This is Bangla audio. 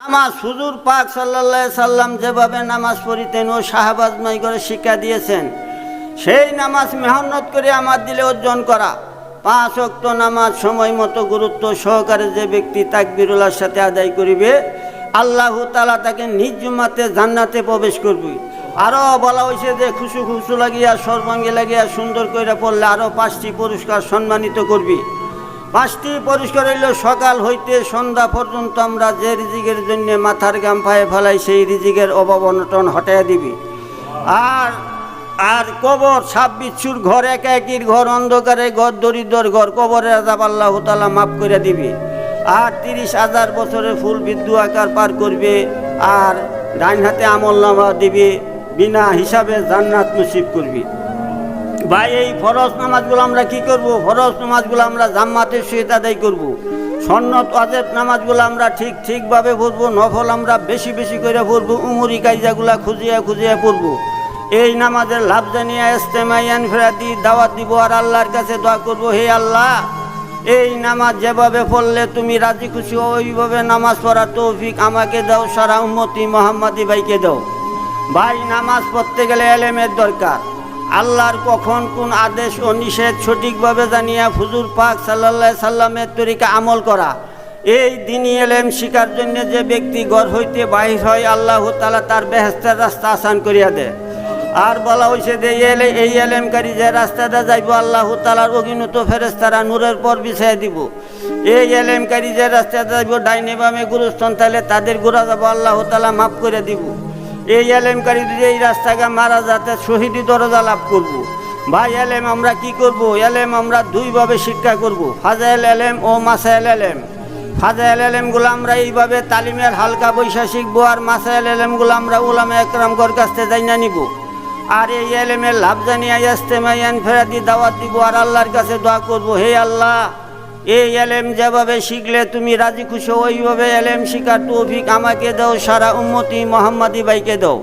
নামাজ হুজুর পাক সাল্লাল্লাহু আলাইহি সাল্লাম যেভাবে নামাজ পড়িতেন ও সাহাবাজমাই করে শিক্ষা দিয়েছেন, সেই নামাজ মেহনত করে আমার দিলে অর্জন করা। 5 ওয়াক্ত নামাজ সময় মতো গুরুত্ব সহকারে যে ব্যক্তি তাকবীরুল্লাহর সাথে আদায় করিবে, আল্লাহ তাআলা তাকে নিজ জুমাতে জান্নাতে প্রবেশ করবে। আরও বলা হয়েছে যে খুশু খুশু লাগিয়া সর্বাঙ্গে লাগিয়া সুন্দর করে পড়লে আরও 5টি পুরস্কার সম্মানিত করবি। 5টি পুরস্কার হইল, সকাল হইতে সন্ধ্যা পর্যন্ত আমরা যে রিজিকের জন্য মাথার গাম পায়ে ফেলাই, সেই রিজিকের অভাব অনটন হটাইয়া দিবি। আর কবর, সাপ বিচ্ছুর ঘর, একাকির ঘর, অন্ধকারে ঘর, দরিদ্র ঘর, কবরের আযাব আল্লাহ তাআলা মাফ করে দিবি। আর 30,000 বছরের ফুল বিদ্যু আকার পার করবে। আর ডাইন হাতে আমলনামা দিবি, বিনা হিসাবে জান্নাত নসিব করবি। ভাই, এই ফরজ নামাজগুলো আমরা কি করব? ফরজ নামাজগুলো আমরা জামাতের সহিত আদায় করব। সুন্নত ওয়াজিব নামাজগুলো আমরা ঠিকভাবে পড়ব। নফল আমরা বেশি বেশি করে পড়ব। উমরি কায়দাগুলা খুঁজিয়া পড়ব। এই নামাজের লাভ জানিয়া ইস্তেমাইয়ান ফেরাদি দাওয়াত দিব আর আল্লাহর কাছে দোয়া করব, হে আল্লাহ, এই নামাজ যেভাবে পড়লে তুমি রাজি খুশি ওইভাবে নামাজ পড়ার তৌফিক আমাকে দাও, সারা উম্মতি মুহাম্মাদি ভাইকে দাও। ভাই, নামাজ পড়তে গেলে এলেমের দরকার। আল্লাহর কখন কোন আদেশ ও নিষেধ সঠিকভাবে জানিয়া হুজুর পাক সাল্লাল্লাহু আলাইহি সাল্লামের তরিকা আমল করা। এই দ্বীনি এলেম শিকার জন্য যে ব্যক্তি ঘর হইতে বাহির হয়, আল্লাহ তাআলা তার বেহেশতের রাস্তা আসান করিয়া দেয়। আর বলা হয়েছে যে এই এলেমকারী যে রাস্তাটা যাইব, আল্লাহ তাআলার অগণিত ফেরেশতারা নূরের পর বিছাইয়া দিব। এই এলেমকারী যে রাস্তাটা যাইব, ডাইনে বামে গুরুস্থান তাহলে তাদের গোড়া যাব, আল্লাহ তাআলা মাফ করে দিব। এই এলেমকারী এই রাস্তাকে মারা যাতে শহীদি দরজা লাভ করব। ভাই, এলেম আমরা কি করব? এলেম আমরা দুইভাবে শিক্ষা করব, ফাজাইল এলেম ও মাসাইল এলেম। ফাজাইল এলেমগুলো আমরা এইভাবে তালিমের হালকা বৈশা শিখবো, আর মাসাইল এলেমগুলো আমরা উলামা একরামগর কাছ থেকে জানিয়ে নিব। আর এই এলেমের লাভ জানিয়া ইস্তেমাইয়ান ফেরাদি দাওয়াত দিব আর আল্লাহর কাছে দোয়া করব, হে আল্লাহ, এই এলেম যেভাবে শিখলে তুমি রাজি খুশি ওইভাবে এলেম শিখার তৌফিক আমাকে দাও, সারা উম্মতি মুহাম্মাদি ভাইকে দাও।